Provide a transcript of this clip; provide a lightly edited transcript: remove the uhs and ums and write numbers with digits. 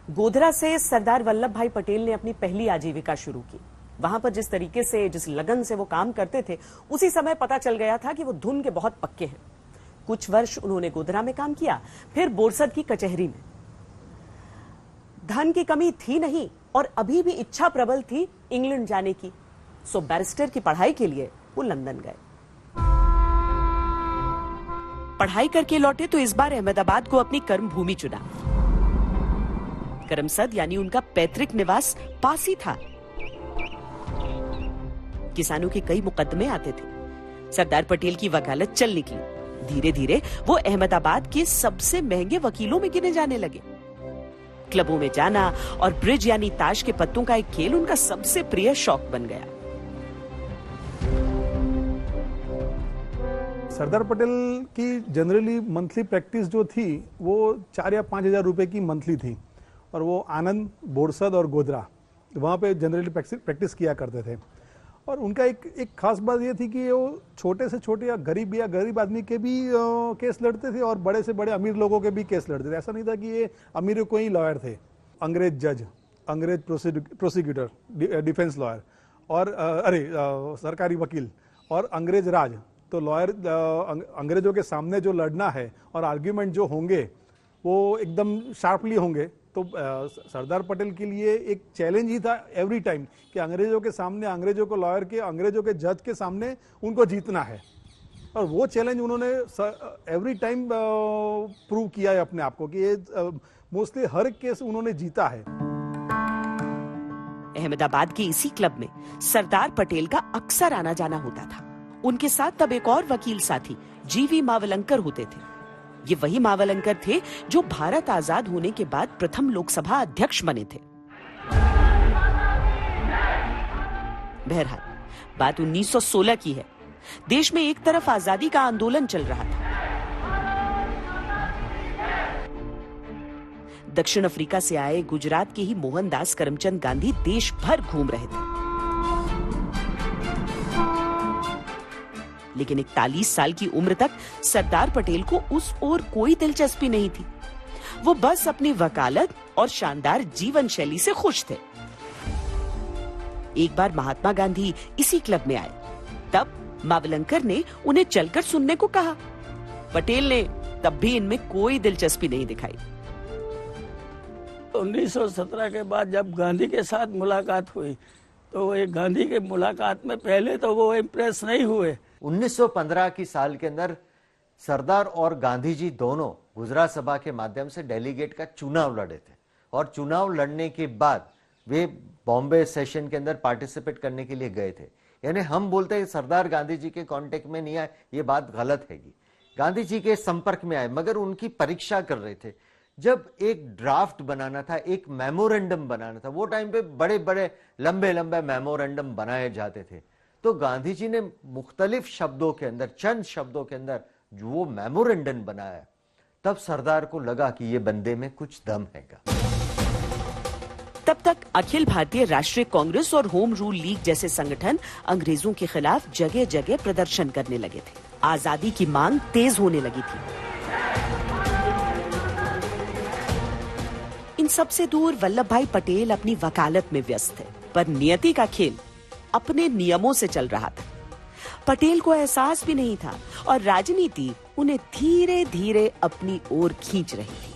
गोधरा से सरदार वल्लभ भाई पटेल ने अपनी पहली आजीविका शुरू की। वहां पर जिस तरीके से, जिस लगन से वो काम करते थे, उसी समय पता चल गया था कि वो धुन के बहुत पक्के हैं। कुछ वर्ष उन्होंने गोधरा में काम किया, फिर बोरसद की कचहरी में। धन की कमी थी नहीं और अभी भी इच्छा प्रबल थी इंग्लैंड जाने की। सो बैरिस्टर की पढ़ाई के लिए वो लंदन गए। पढ़ाई करके लौटे तो इस बार अहमदाबाद को अपनी कर्म भूमि चुना। करमसद यानी उनका पैतृक निवास पास ही था। किसानों के कई मुकदमे आते थे। सरदार पटेल की वकालत चल निकली। धीरे धीरे वो अहमदाबाद के सबसे महंगे वकीलों में गिने जाने लगे। क्लबों में जाना और ब्रिज यानी ताश के पत्तों का एक खेल उनका सबसे प्रिय शौक बन गया। सरदार पटेल की जनरली मंथली प्रैक्टिस जो थी वो 4 या 5 हजार रुपए की मंथली थी और वो आनंद, बोरसद और गोधरा वहाँ पे जनरली प्रैक्टिस किया करते थे। और उनका एक खास बात ये थी कि वो छोटे से छोटे या गरीब आदमी के भी केस लड़ते थे और बड़े से बड़े अमीर लोगों के भी केस लड़ते थे। ऐसा नहीं था कि ये अमीर कोई लॉयर थे। अंग्रेज जज, अंग्रेज प्रोसिक्यूटर, डिफेंस लॉयर और सरकारी वकील और अंग्रेज राज। तो लॉयर अंग्रेजों के सामने जो लड़ना है और आर्ग्यूमेंट जो होंगे वो एकदम शार्पली होंगे। तो सरदार पटेल के लिए एक चैलेंज ही था एवरी टाइम कि अंग्रेजों के सामने, अंग्रेजों को लॉयर के, अंग्रेजों के जज के सामने उनको जीतना है। और वो चैलेंज उन्होंने एवरी टाइम प्रूव किया है अपने आप को कि ये मोस्टली हर एक केस उन्होंने जीता है। अहमदाबाद के इसी क्लब में सरदार पटेल का अक्सर आना जाना होता था। उनके साथ तब एक और वकील साथी जीवी मावलंकर होते थे। ये वही मावलंकर थे जो भारत आजाद होने के बाद प्रथम लोकसभा अध्यक्ष बने थे। बहरहाल बात 1916 की है। देश में एक तरफ आजादी का आंदोलन चल रहा था। दक्षिण अफ्रीका से आए गुजरात के ही मोहनदास करमचंद गांधी देश भर घूम रहे थे। लेकिन 41 साल की उम्र तक सरदार पटेल को उस ओर कोई दिलचस्पी नहीं थी। वो बस अपनी वकालत और शानदार जीवन शैली से खुश थे। एक बार महात्मा गांधी इसी क्लब में आए। तब मावलंकर ने उन्हें चलकर सुनने को कहा। पटेल ने तब भी इनमें कोई दिलचस्पी नहीं दिखाई। 1917 के बाद जब गांधी के साथ मुलाकात हुई तो एक गांधी के मुलाकात में पहले तो वो इम्प्रेस नहीं हुए। 1915 की साल के अंदर सरदार और गांधी जी दोनों गुजरात सभा के माध्यम से डेलीगेट का चुनाव लड़े थे और चुनाव लड़ने के बाद वे बॉम्बे सेशन के अंदर पार्टिसिपेट करने के लिए गए थे। यानी हम बोलते हैं सरदार गांधी जी के कांटेक्ट में नहीं आए, ये बात गलत है। गांधी जी के संपर्क में आए मगर उनकी परीक्षा कर रहे थे। जब एक ड्राफ्ट बनाना था, एक मेमोरेंडम बनाना था, वो टाइम पे बड़े बड़े लंबे लंबे मेमोरेंडम बनाए जाते थे। तो गांधी जी ने मुख्तलिफ शब्दों के अंदर, चंद शब्दों के अंदर जो वो मेमोरेंडम बनाया, तब सरदार को लगा कि ये बंदे में कुछ दम हैगा। तब तक अखिल भारतीय राष्ट्रीय कांग्रेस और होम रूल लीग जैसे संगठन अंग्रेजों के खिलाफ जगह जगह प्रदर्शन करने लगे थे। आजादी की मांग तेज होने लगी थी। इन सबसे दूर वल्लभ भाई पटेल अपनी वकालत में व्यस्त थे, पर नियति का खेल अपने नियमों से चल रहा था। पटेल को एहसास भी नहीं था और राजनीति उन्हें धीरे धीरे अपनी ओर खींच रही थी।